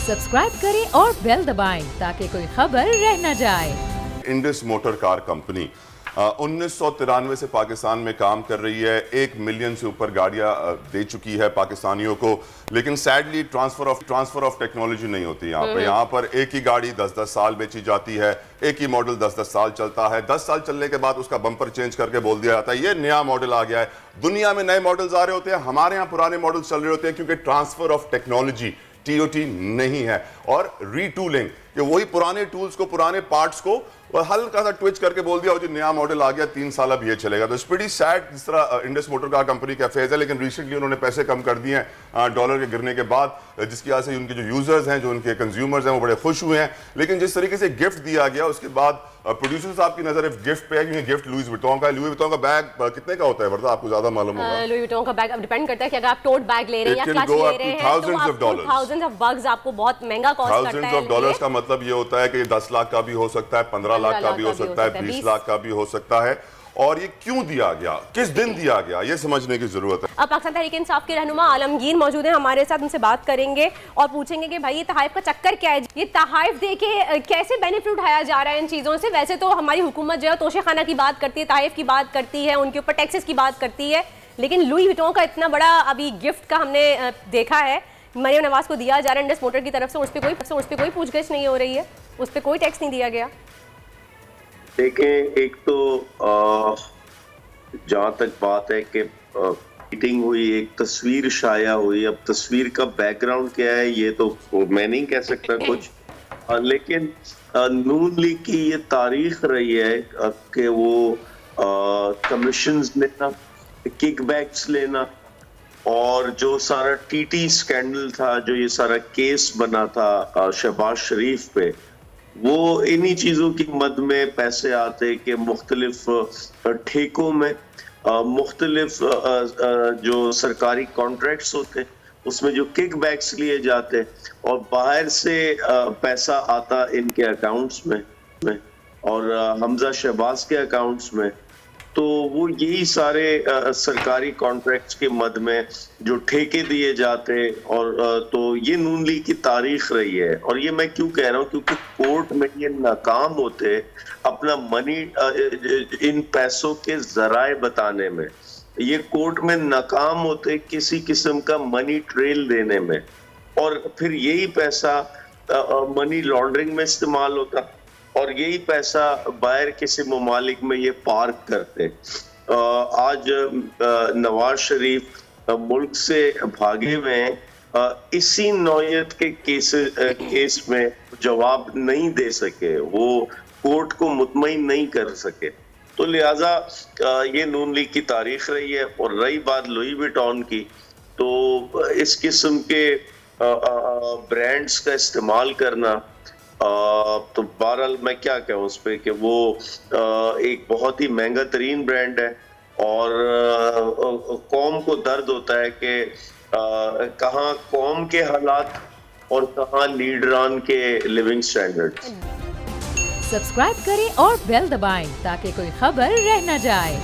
Subscribe करें और bell दबाएं ताकि कोई खबर रह न जाए। इंडस मोटर कार कंपनी 1993 से पाकिस्तान में काम कर रही है। 1 मिलियन से ऊपर गाड़ियां दे चुकी है पाकिस्तानियों को, लेकिन सैडली ट्रांसफर ऑफ टेक्नोलॉजी नहीं होती यहाँ पर एक ही गाड़ी 10-10 साल बेची जाती है, एक ही मॉडल 10-10 साल चलता है। 10 साल चलने के बाद उसका बम्पर चेंज करके बोल दिया जाता है ये नया मॉडल आ गया है। दुनिया में नए मॉडल्स आ रहे होते हैं, हमारे यहाँ पुराने मॉडल्स चल रहे होते हैं क्योंकि ट्रांसफर ऑफ टेक्नोलॉजी TOT नहीं है। और रीटूलिंग कि वही पुराने टूल्स को, पुराने पार्ट्स को हल्का सा ट्विच करके बोल दिया जी नया मॉडल आ गया, 3 साल अब ये चलेगा। तो इट्स प्रीटी सैड जिस तरह इंडस मोटर कार कंपनी का फेज है। लेकिन रिसेंटली उन्होंने पैसे कम कर दिए हैं डॉलर के गिरने के बाद, जिसकी वजह से उनके जो यूजर्स हैं, जो उनके कंज्यूमर्स हैं, वो बड़े खुश हुए हैं। लेकिन जिस तरीके से गिफ्ट दिया गया उसके बाद प्रोड्यूसर साहब की नजर गिफ्ट पे है, क्योंकि गिफ्ट लुई विटॉन का है। लुई विटॉन का बैग कितने का होता है वर्दा? आपको ज्यादा मालूम होगा। लुई विटॉन का बैग अब डिपेंड करता है कि अगर आप टोट बैग ले रहे हैं या क्लच ले रहे हैं तो थाउजेंड्स ऑफ बग्स आपको बहुत महंगा कॉस्ट करता है। थाउजेंड्स ऑफ डॉलर्स का मतलब ये होता है कि 10 लाख का भी हो सकता है, 15 लाख का भी हो सकता है, 20 लाख का भी हो सकता है। और ये क्यों दिया गया, किस दिन दिया गया, ये समझने की जरूरत है। अब पाकिस्तान तहरीक इंसाफ के रहनुमा आलमगीर मौजूद हैं हमारे साथ, उनसे बात करेंगे और पूछेंगे कि भाई ये तहाइफ का चक्कर क्या है, ये तहाइफ देके कैसे बेनिफिट उठाया जा रहा है इन चीज़ों से। वैसे तो हमारी हुकूमत जो है तोशे खाना की बात करती है, तहाइफ की बात करती है, उनके ऊपर टैक्सेस की बात करती है, लेकिन लुई विटॉन का इतना बड़ा अभी गिफ्ट का हमने देखा है मरियम नवाज को दिया जा रहा है इंडस मोटर की तरफ से। उस पर कोई पूछगछ नहीं हो रही है, उस पर कोई टैक्स नहीं दिया गया। देखें, एक तो जहाँ तक बात है कि मीटिंग हुई, एक तस्वीर शाया हुई। अब तस्वीर का बैकग्राउंड क्या है ये तो मैं नहीं कह सकता कुछ, लेकिन नून लीग की ये तारीख रही है कि वो कमीशंस लेना, किकबैक्स लेना, और जो सारा TT स्कैंडल था, जो ये सारा केस बना था शहबाज शरीफ पे, वो इन्हीं चीज़ों की मद में पैसे आते कि मुख्तलिफ ठेकों में मुख्तलिफ जो सरकारी कॉन्ट्रैक्ट्स होते उसमें जो किकबैक्स लिए जाते और बाहर से पैसा आता इनके अकाउंट्स में और हमजा शहबाज के अकाउंट्स में। तो वो यही सारे सरकारी कॉन्ट्रैक्ट्स के मद में जो ठेके दिए जाते, और तो ये नून लीग की तारीख रही है। और ये मैं क्यों कह रहा हूँ, क्योंकि कोर्ट में ये नाकाम होते अपना मनी इन पैसों के जराए बताने में, ये कोर्ट में नाकाम होते किसी किस्म का मनी ट्रेल देने में, और फिर यही पैसा मनी लॉन्ड्रिंग में इस्तेमाल होता और यही पैसा बाहर किसी ममालिक में ये पार्क करते। आज नवाज शरीफ मुल्क से भागे हुए हैं, इसी नौयत के केस में जवाब नहीं दे सके, वो कोर्ट को मुतमईन नहीं कर सके। तो लिहाजा ये नून लीग की तारीख रही है। और रही बात लुई विटॉन की, तो इस किस्म के ब्रांड्स का इस्तेमाल करना, तो बहरहाल मैं क्या कहूँ उस पर कि वो एक बहुत ही महंगा तरीन ब्रांड है, और कौम को दर्द होता है कि कहाँ कौम के हालात और कहाँ लीडरान के लिविंग स्टैंडर्ड। सब्सक्राइब करें और बेल दबाएं ताकि कोई खबर रह न जाए।